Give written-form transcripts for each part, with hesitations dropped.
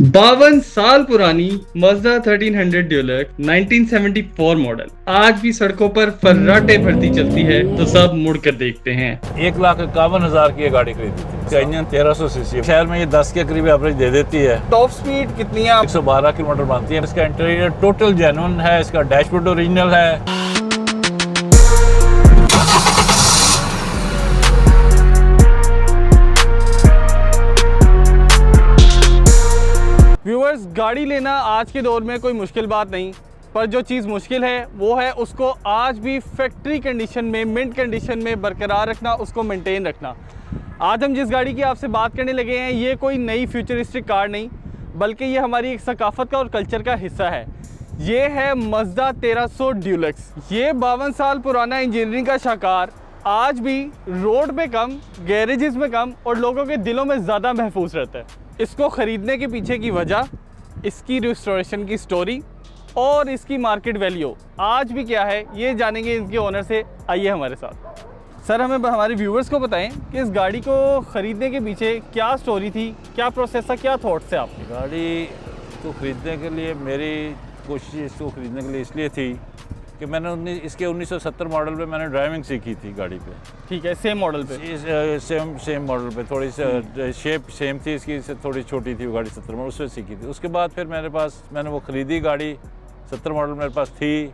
52 साल पुरानी Mazda 1300 Dulux 1974 model आज भी सड़कों पर फर्राटे भरती चलती है, तो सब मुड़कर देखते हैं। 1,51,000 की ये गाड़ी खरीदी थी। इसका इंजन 1300 सीसी, शहर में ये 10 के करीब एवरेज दे देती है। टॉप स्पीड कितनी है? 112 किलोमीटर बनती है। इसका इंटीरियर टोटल जेन्युइन है। इसका डैशबोर्ड ओरिजिनल है। व्यूअर्स, गाड़ी लेना आज के दौर में कोई मुश्किल बात नहीं, पर जो चीज़ मुश्किल है वो है उसको आज भी फैक्ट्री कंडीशन में, मिंट कंडीशन में बरकरार रखना, उसको मेंटेन रखना। आज हम जिस गाड़ी की आपसे बात करने लगे हैं, ये कोई नई फ्यूचरिस्टिक कार नहीं, बल्कि ये हमारी एक सकाफत का और कल्चर का हिस्सा है। ये है मज़दा 1300 ड्यूलक्स। ये 52 साल पुराना इंजीनियरिंग का शाहकार आज भी रोड पे कम, गैरेजेस में कम और लोगों के दिलों में ज़्यादा महफूज रहता है। इसको ख़रीदने के पीछे की वजह, इसकी रिस्टोरेशन की स्टोरी और इसकी मार्केट वैल्यू आज भी क्या है, ये जानेंगे इनके ओनर से। आइए हमारे साथ। सर, हमें हमारे व्यूवर्स को बताएं कि इस गाड़ी को ख़रीदने के पीछे क्या स्टोरी थी, क्या प्रोसेस था, क्या थॉट्स थे आपके? गाड़ी को ख़रीदने के लिए मेरी कोशिश इसको ख़रीदने के लिए इसलिए थी कि मैंने इसके 1970 मॉडल पे मैंने ड्राइविंग सीखी थी गाड़ी पे। ठीक है, सेम मॉडल पे? सेम मॉडल पे। थोड़ी सी शेप सेम थी इसकी, से थोड़ी छोटी थी वो गाड़ी 70 मॉडल, उससे सीखी थी। उसके बाद फिर मैंने वो ख़रीदी गाड़ी, 70 मॉडल मेरे पास थी,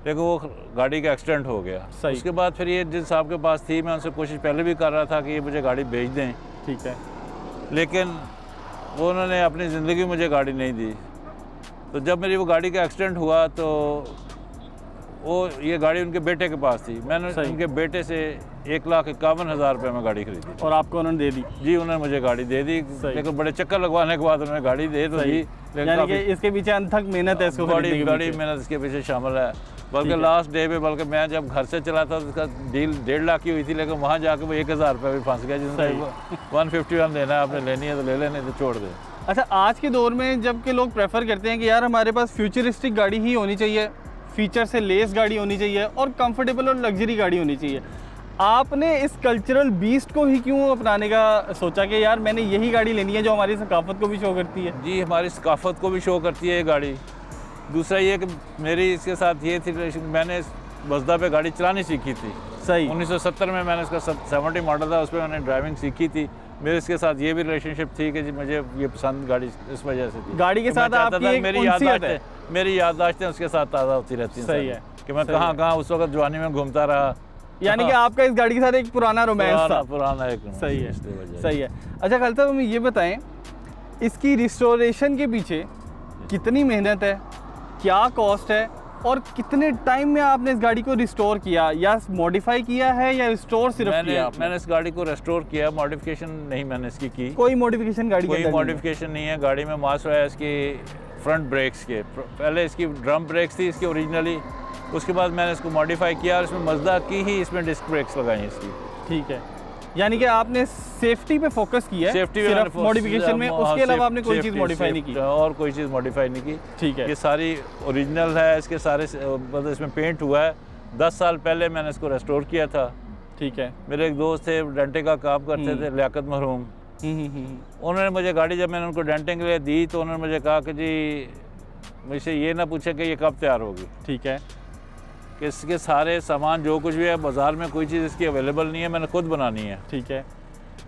लेकिन वो गाड़ी का एक्सीडेंट हो गया। उसके बाद फिर ये जिन साहब के पास थी, मैं उनसे कोशिश पहले भी कर रहा था कि ये मुझे गाड़ी बेच दें। ठीक है। लेकिन वो उन्होंने अपनी ज़िंदगी मुझे गाड़ी नहीं दी। तो जब मेरी वो गाड़ी का एक्सीडेंट हुआ तो वो ये गाड़ी उनके बेटे के पास थी। मैंने उनके बेटे से 1,51,000 रुपये में गाड़ी खरीदी। और आपको उन्होंने दे दी? जी, उन्होंने मुझे गाड़ी दे दी, लेकिन बड़े चक्कर लगवाने के बाद उन्होंने गाड़ी दे तो दी। यानी कि इसके पीछे अनथक मेहनत है, इसको बड़ी मेहनत इसके पीछे शामिल है। बल्कि लास्ट डे पे, बल्कि मैं जब घर से चला था तो उसका डील 1.5 लाख की हुई थी, लेकिन वहाँ जाकर वो 1,000 रुपये भी फंस गया, जिसमें 151 देना है, आपने लेनी है तो ले लेने, तो छोड़ दे। अच्छा, आज के दौर में जब के लोग प्रेफर करते हैं कि यार हमारे पास फ्यूचरिस्टिक गाड़ी ही होनी चाहिए, फीचर से लेस गाड़ी होनी चाहिए और कंफर्टेबल और लग्जरी गाड़ी होनी चाहिए, आपने इस कल्चरल बीस्ट को ही क्यों अपनाने का सोचा कि यार मैंने यही गाड़ी लेनी है जो हमारी सकाफत को भी शो करती है? जी, हमारी सकाफत को भी शो करती है ये गाड़ी। दूसरा ये कि मेरी इसके साथ ये थी, मैंने मज़दा पे गाड़ी चलानी सीखी थी। सही। 1970 में मैंने इसका 70 मॉडल था, उस पर मैंने ड्राइविंग सीखी थी। मेरे इसके साथ ये भी रिलेशनशिप थी कि मुझे ये पसंद गाड़ी इस वजह से थी। गाड़ी के साथ आपकी एक मेरी याददाश्तें उसके साथ ताज़ा होती रहती हैं। सही है कि मैं कहाँ उस वक्त जवानी में घूमता रहा। यानी कि आपका इस गाड़ी के साथ एक पुराना रोमांस था। पुराना एक सही है, सही है। अच्छा खालिद साहब, हमें ये बताएं, इसकी रिस्टोरेशन के पीछे कितनी मेहनत है, क्या कॉस्ट है और कितने टाइम में आपने इस गाड़ी को रिस्टोर किया, या मॉडिफाई किया है या रिस्टोर सिर्फ किया आपने? मैंने इस गाड़ी को रिस्टोर किया, मॉडिफिकेशन नहीं मैंने इसकी की। कोई मॉडिफिकेशन गाड़ी कोई मॉडिफिकेशन नहीं है। गाड़ी में मास्टर है इसकी फ्रंट ब्रेक्स के। पहले इसकी ड्रम ब्रेक्स थी इसकी ओरिजिनली, उसके बाद मैंने इसको मॉडिफाई किया और इसमें मज़दा की ही इसमें डिस्क ब्रेक्स लगाई इसकी। ठीक है, यानी कि आपने सेफ्टी पे फोकस किया है, सेफ्टी सिर्फ मॉडिफिकेशन में, उसके अलावा आपने कोई चीज़ मॉडिफाई नहीं की? और कोई चीज़ मॉडिफाई नहीं की। ठीक है। ये सारी ओरिजिनल है, इसके सारे मतलब इसमें पेंट हुआ है। 10 साल पहले मैंने इसको रेस्टोर किया था। ठीक है। मेरे एक दोस्त थे, डेंटिंग का काम करते थे, लियाकत मरहूम। उन्होंने मुझे गाड़ी, जब मैंने उनको डेंटिंग के लिए दी तो उन्होंने मुझे कहा कि जी मुझसे ये ना पूछे कि ये कब तैयार होगी। ठीक है। कि इसके सारे सामान जो कुछ भी है, बाज़ार में कोई चीज़ इसकी अवेलेबल नहीं है, मैंने खुद बनानी है। ठीक है।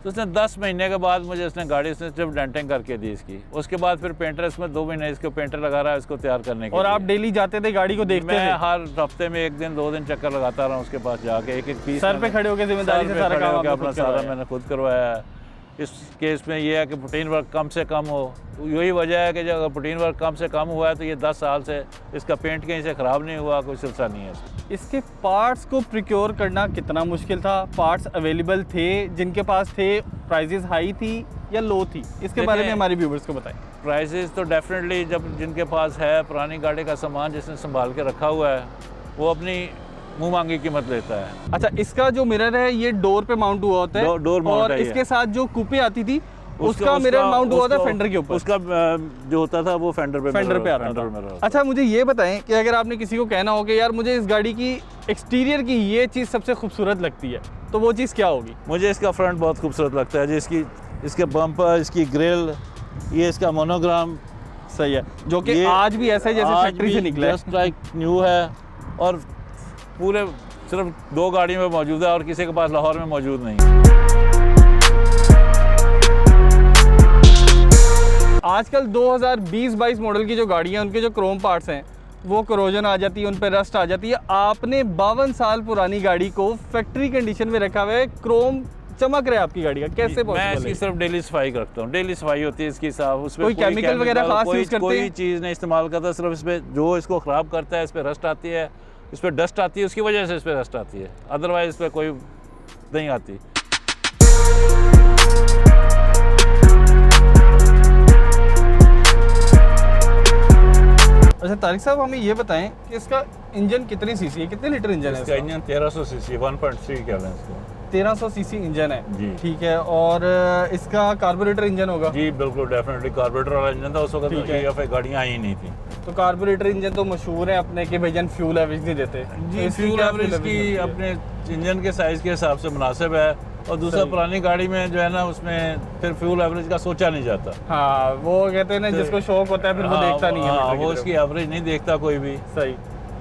तो उसने 10 महीने के बाद मुझे उसने गाड़ी उसने सिर्फ डेंटिंग करके दी इसकी। उसके बाद फिर पेंटर, इसमें 2 महीने इसको पेंटर लगा रहा है इसको तैयार करने के। और आप डेली जाते थे गाड़ी को देखते थे? मैं हर हफ्ते में 1 दिन 2 दिन चक्कर लगाता रहा उसके पास जाके, एक पीस सर पे खड़े होकर जिम्मेदारी से सारा काम अपना सारा मैंने खुद करवाया है। इस केस में ये है कि प्रोटीन वर्क कम से कम हो। यही वजह है कि जब अगर प्रोटीन वर्क कम से कम हुआ है तो ये 10 साल से इसका पेंट कहीं से ख़राब नहीं हुआ, कोई सिलसिला नहीं है। इसके पार्ट्स को प्रिक्योर करना कितना मुश्किल था? पार्ट्स अवेलेबल थे जिनके पास थे? प्राइजेस हाई थी या लो थी? इसके बारे में हमारे व्यूवर्स को बताएं। प्राइजेस तो डेफिनेटली, जब जिनके पास है पुरानी गाड़ी का सामान जिसने संभाल के रखा हुआ है, वो अपनी मुंह मांगी कीमत लेता है। अच्छा, इसका जो मिरर है ये डोर पे माउंट हुआ होता है? डोर माउंट है। इसके साथ जो कूपे आती थी उसका मिरर माउंट हुआ था फेंडर के ऊपर? उसका जो होता था वो फेंडर पे आता था। अच्छा, मुझे ये बताएं कि अगर आपने किसी को कहना हो कि यार मुझे इस गाड़ी की एक्सटीरियर की ये चीज़ सबसे खूबसूरत लगती है, तो वो चीज़ क्या होगी? मुझे इसका फ्रंट बहुत खूबसूरत लगता है जी। इसके बम्पर, इसकी ग्रिल, ये इसका मोनोग्राम सही है, जो कि ये आज भी ऐसा है जैसे फैक्ट्री से निकला है। जस्ट लाइक न्यू है और पूरे सिर्फ 2 गाड़ी में मौजूद है और किसी के पास लाहौर में मौजूद नहीं है। आजकल 2020-22 मॉडल की जो गाड़ियाँ उनके जो क्रोम पार्ट्स हैं वो करोजन आ जाती है, उन पर रस्ट आ जाती है। आपने 52 साल पुरानी गाड़ी को फैक्ट्री कंडीशन में रखा हुआ है, क्रोम चमक रहा है आपकी गाड़ी का, कैसे मैं पॉसिबल इसकी है? सिर्फ डेली सफाई करता हूँ, डेली सफाई होती है इसकी साफ, उसमें कोई केमिकल वगैरह खास यूज़ करते कोई हैं? चीज़ नहीं इस्तेमाल करता, सिर्फ इसमें जो इसको ख़राब करता है, इस पर रस्ट आती है, इस पर डस्ट आती है, उसकी वजह से इस पर रस्ट आती है, अदरवाइज इस पर कोई नहीं आती। अच्छा तारिक साहब, हमें ये बताएं कि इसका इंजन कितनी सीसी है, कितने लीटर इंजन है इसका इसका? इंजन 1300 सीसी 1.3 गैलन इसका। 1300 सीसी इंजन है जी। ठीक है, और इसका कार्बोरेटर इंजन होगा? जी बिल्कुल, डेफिनेटली कार्बोरेटर वाला इंजन था उस वक्त, ठीक है। तो गाड़ियाँ आई नहीं थी। तो कार्बोरेटर इंजन तो मशहूर है अपने कि भैया फ्यूल एवरेज नहीं देते। जी, तो इसकी फ्यूल क्या एवरेज fuel की average होती है? अपने इंजन के साइज़ के हिसाब से मुनासिब है, और दूसरा सही। पुरानी गाड़ी में जो है ना उसमें फिर फ्यूल एवरेज का सोचा नहीं जाता। हाँ, वो कहते हैं ना जिसको शौक होता है फिर वो देखता नहीं है हाँ, मीटर की वो तरफ। इसकी एवरेज नहीं देखता कोई भी। सही।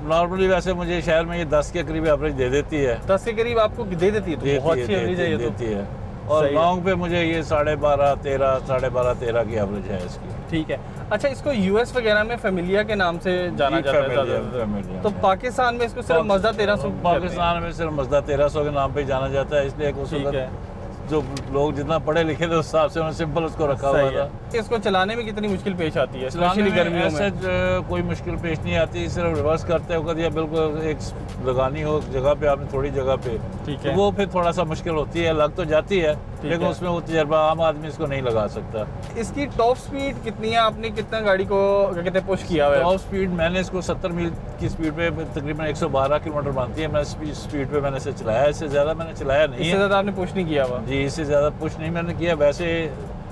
नॉर्मली वैसे मुझे शहर में ये 10 के करीब एवरेज दे देती है, 10 के करीब आपको दे देती है, तो बहुत अच्छी एवरेज है ये तो। देती है। और सही है। लॉन्ग पे मुझे ये 12.5, 13, 12.5-13 की एवरेज है इसकी। ठीक है। अच्छा, इसको यूएस वगैरह में फैमिलिया के नाम से जाना जी, जाता है फैमिलिया, ज़्यादातर। फैमिलिया तो में। पाकिस्तान में इसको सिर्फ मज़दा 1300 पाकिस्तान में सिर्फ मज़दा 1300 के नाम पे ही जाना जाता है, इसलिए उस ठीक वक्त है। जो लोग जितना पढ़े लिखे थे उस हिसाब से उन्होंने सिंपल उसको रखा हुआ सही था। है। इसको चलाने में कितनी मुश्किल पेश आती है, चलाने स्पेशली में गर्मियों ऐसे में? कोई मुश्किल पेश नहीं आती, सिर्फ रिवर्स करते वक्त या बिल्कुल एक लगानी हो जगह पे, आपने थोड़ी जगह पे, ठीक तो है। वो फिर थोड़ा सा मुश्किल होती है, लग तो जाती है लेकिन है। उसमें वो तजर्बा आम आदमी इसको नहीं लगा सकता। इसकी टॉप स्पीड कितनी है? आपने कितना गाड़ी को क्या कहते हैं पुश किया हुआ है? टॉप स्पीड मैंने इसको 70 मील की स्पीड पे तकरीबन 112 किलोमीटर बनती है, मैं स्पीड पे मैंने इसे चलाया, इससे ज़्यादा मैंने चलाया नहीं इससे है। ज़्यादा आपने पुश नहीं किया हुआ? जी, इससे ज़्यादा पुश नहीं मैंने किया, वैसे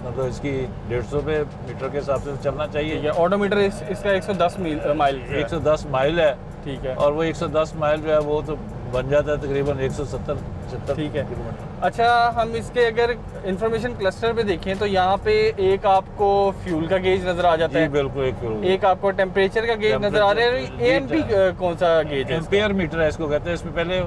मतलब इसकी 150 पे मीटर के हिसाब से चलना ठीक चाहिए। है। ऑडोमीटर इसका 110 माइल 110 माइल है, ठीक है। और वो 110 माइल जो है वो तो बन जाता है तकरीबन 170-75 ठीक है। किलोमीटर। अच्छा, हम इसके अगर इंफॉर्मेशन क्लस्टर पे देखें तो यहाँ पे एक आपको फ्यूल का गेज नज़र आ जाता जी है, बिल्कुल, एक आपको टेम्परेचर का गेज नज़र आ रहा है। Temperature, एएमपी कौन सा गेज है इसका? एम्पेयर मीटर है इसको कहते हैं। इसमें पहले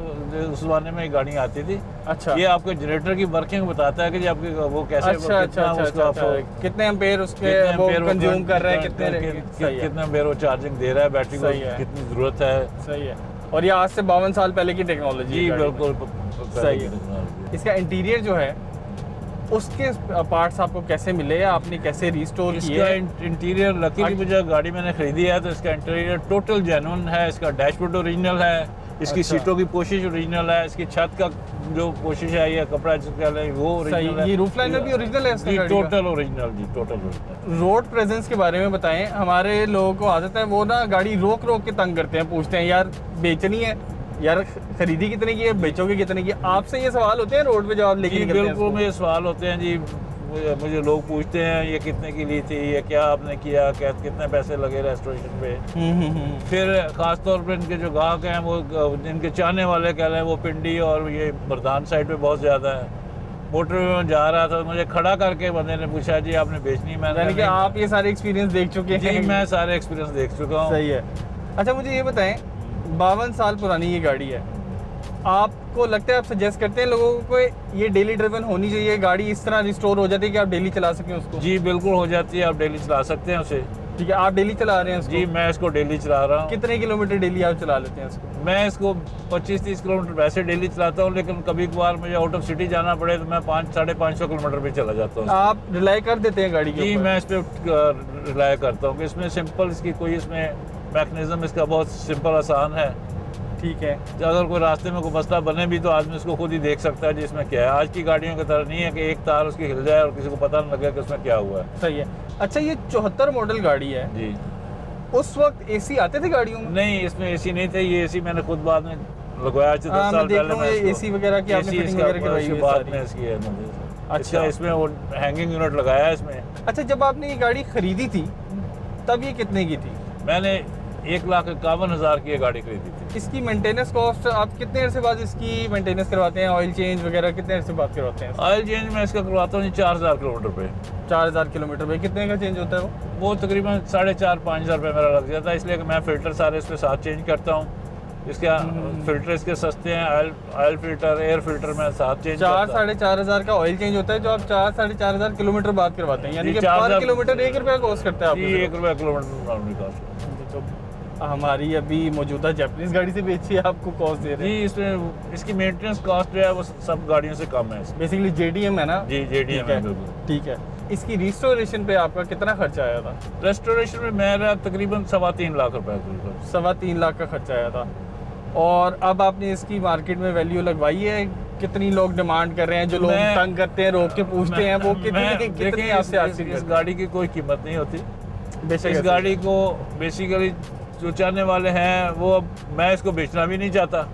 उस जमाने में गाड़ी आती थी, अच्छा ये आपको जनरेटर की वर्किंग बताता है कि जी आपकी वो कैसे अच्छा अच्छा कितना अच्छा उसका अच्छा, आपको कितने एम्पेयर उसके कितने वो एम्पेयर वो कंज्यूम कर रहा है, कितने सही है, कितने एम्पेयर वो चार्जिंग दे रहा है, बैटरी को सही है। कितनी ज़रूरत है। सही है। और ये आज से 52 साल पहले की टेक्नोलॉजी जी है गाड़ी में। बिल्कुल, सही है। इसका इंटीरियर जो है उसके पार्ट्स आपको कैसे मिले, आपने कैसे रिस्टोर किए? इसका इंटीरियर लकीली मुझे गाड़ी मैंने खरीदी है तो इसका इंटीरियर टोटल जेन्युइन है। इसका डैशबोर्ड ओरिजिनल है, इसकी अच्छा। सीटों की पोशिश ओरिजिनल है, इसकी छत का जो पोशिश है ये कपड़ा जिसका है वो सही। ओरिजिनल है। ये रूफ लाइनर भी ओरिजिनल है इसका जी, गाड़ी का? टोटल ओरिजिनल जी, टोटल ओरिजिनल। रोड प्रेजेंस के बारे में बताएं। हमारे लोगों को आदत है वो ना गाड़ी रोक रोक के तंग करते हैं, पूछते हैं यार बेचनी है, यार खरीदी कितने की है, बेचोगे कितने की? आपसे ये सवाल होते हैं रोड पे जब आप लेके जी निकलते हैं बिल्कुल, इसको? मुझे सवाल होते हैं जी, मुझे लोग पूछते हैं ये कितने की ली थी, ये क्या आपने किया, कितने पैसे लगे रेस्टोरेशन पे। फिर ख़ास तौर पे इनके जो ग्राहक हैं वो इनके चाहने वाले कह रहे हैं वो पिंडी और ये बरदान साइड पे बहुत ज़्यादा है। मोटरवे में जा रहा था, मुझे खड़ा करके बंदे ने पूछा जी आपने बेचनी? मैंने यानी कि कहा, आप ये सारे एक्सपीरियंस देख चुके जी हैं? मैं सारे एक्सपीरियंस देख चुका हूँ। सही है। अच्छा, मुझे ये बताएं, 52 साल पुरानी ये गाड़ी है, आपको लगता है, आप सजेस्ट करते हैं लोगों को ये डेली ड्रिवन होनी चाहिए, गाड़ी इस तरह रिस्टोर हो जाती है कि आप डेली चला सकें उसको? जी बिल्कुल हो जाती है, आप डेली चला सकते हैं उसे। ठीक है, आप डेली चला रहे हैं उसको? जी मैं इसको डेली चला रहा हूँ। कितने किलोमीटर डेली आप चला लेते हैं उसको? मैं इसको 25-30 किलोमीटर वैसे डेली चलाता हूँ, लेकिन कभी कभार मुझे आउट ऑफ सिटी जाना पड़े तो मैं 500-550 किलोमीटर भी चला जाता हूँ। आप रिलाई कर देते हैं गाड़ी के जी ऊपर? मैं इस पर रिलाय करता हूँ कि इसमें सिंपल इसकी कोई इसमें मैकेनिज्म इसका बहुत सिंपल आसान है। ठीक है। अगर कोई रास्ते में कोई मसला बने भी तो आदमी उसको खुद ही देख सकता है जिसमें क्या है। आज की गाड़ियों की तरह नहीं है कि एक तार उसकी हिल जाए और किसी को पता न लगे कि उसमें क्या हुआ है। सही है। अच्छा, ये 74 मॉडल गाड़ी है, जी उस वक्त एसी आते थे गाड़ियों में? नहीं, इसमें एसी नहीं थे, ये एसी मैंने खुद बाद में लगवाया। 10 हाँ, साल मैं देख पहले रहा हूँ ये एसी वगैरह की आपने फिटिंग वगैरह करवाई हुई है बाद सारी। में इसकी है मुझे। अच्छा। अच्छा, इसमें वो हैंगिंग यूनिट लगाया है इसमें। अच्छा, जब आपने ये गाड़ी खरीदी थी तब ये कितने की थी? मैंने 1,51,000 की ये गाड़ी खरीदी थी। इसकी मेंटेनेंस कॉस्ट आप कितने अरसे बाद इसकी मेंटेनेंस करवाते हैं, ऑयल चेंज वगैरह कितने अरसे बाद करवाते हैं? ऑयल चेंज मैं इसका करवाता हूँ 4,000 किलोमीटर पे। 4,000 किलोमीटर पे कितने का चेंज होता है वो तकरीबन 4,500-5,000 रुपये मेरा लग जाता है, इसलिए कि मैं फ़िल्टर सारे इसके साथ चेंज करता हूँ। इसके फ़िल्टर इसके सस्ते हैं, ऑयल फ़िल्टर, एयर फ़िल्टर मैं साथ चेंज करता हूँ। 4-4,500 का ऑयल चेंज होता है जो आप 4-4,500 किलोमीटर बाद करवाते हैं, यानी जी, कि 4,000 पर किलोमीटर 1 रुपया कॉस्ट करता है आपको? जी, 1 रुपया किलोमीटर नॉर्मली कॉस्ट। तो हमारी अभी मौजूदा जापानीज गाड़ी से भी अच्छी आपको कॉस्ट दे रहे हैं। जी, इसमें इसकी मेंटेनेंस कॉस्ट जो है वो सब गाड़ियों से कम है। बेसिकली JDM है ना? जी, JDM है बिल्कुल। ठीक है। इसकी रिस्टोरेशन पे आपका कितना खर्चा आया था? रेस्टोरेशन में मेरा तकरीबन 3.25 लाख रुपए। 3.25 लाख का खर्चा आया था। और अब आपने इसकी मार्केट में वैल्यू लगवाई है? कितनी लोग डिमांड कर रहे हैं, जो लोग तंग करते हैं, रोक के पूछते हैं, वो कितनी आपसे हासिल इस गाड़ी की कोई कीमत नहीं होती। बेशक इस गाड़ी को बेसिकली जो चाहने वाले हैं वो, अब मैं इसको बेचना भी नहीं चाहता।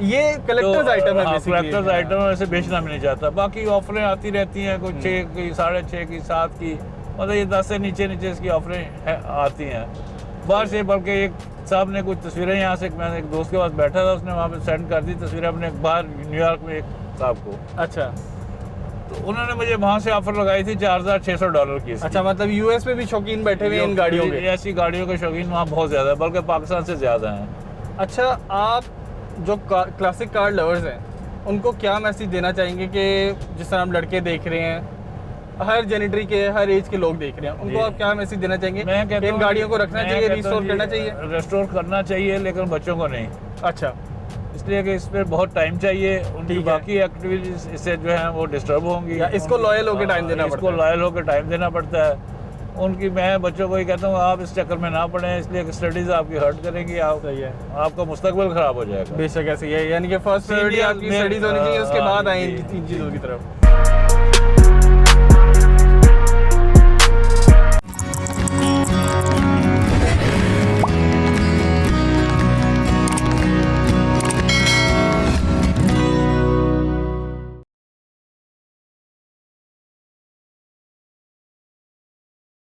ये कलेक्टर्स आइटम है, कलेक्टर्स आइटम है, वैसे बेचना भी नहीं चाहता। बाकी ऑफरें आती रहती हैं, कोई 6 की, 6.5 की, 7 की, मतलब ये 10 से नीचे इसकी ऑफरें आती हैं बाहर से। बल्कि एक साहब ने कुछ तस्वीरें यहाँ से, मैं एक दोस्त के पास बैठा था, उसने वहाँ पे सेंड कर दी तस्वीरें अपने बाहर न्यूयॉर्क में एक साहब को। अच्छा, तो उन्होंने मुझे वहाँ से ऑफर लगाई थी $4,600 की। अच्छा, मतलब US में भी शौकीन बैठे हुए हैं इन गाड़ियों के? ऐसी गाड़ियों के शौकीन वहाँ बहुत ज़्यादा है, बल्कि पाकिस्तान से ज़्यादा हैं। अच्छा, आप जो क्लासिक कार लवर्स हैं उनको क्या मैसेज देना चाहेंगे कि जिस तरह हम लड़के देख रहे हैं, हर जेनेटरी के, हर एज के लोग देख रहे हैं, उनको आप क्या मैसेज देना चाहेंगे? मैं कहता इन हूँ गाड़ियों को रखना चाहिए, रिस्टोर करना चाहिए? रिस्टोर करना चाहिए, लेकिन बच्चों को नहीं। अच्छा, इसलिए कि इस पर बहुत टाइम चाहिए, उनकी ठीक है। बाकी एक्टिविटीज इससे जो है वो डिस्टर्ब होंगी। या इसको लॉयल होकर टाइम देना पड़ता है? इसको लॉयल होकर टाइम देना पड़ता है। उनकी, मैं बच्चों को ये कहता हूँ आप इस चक्कर में ना पड़ें, इसलिए कि स्टडीज़ आपकी हर्ट करेंगी, सही है, आपका मुस्तकबिल ख़राब हो जाएगा। बेशक ऐसे ही है, यानी कि फर्स्ट प्रायोरिटी आपकी स्टडीज़ होनी चाहिए, उसके बाद आए इन चीज़ों की तरफ।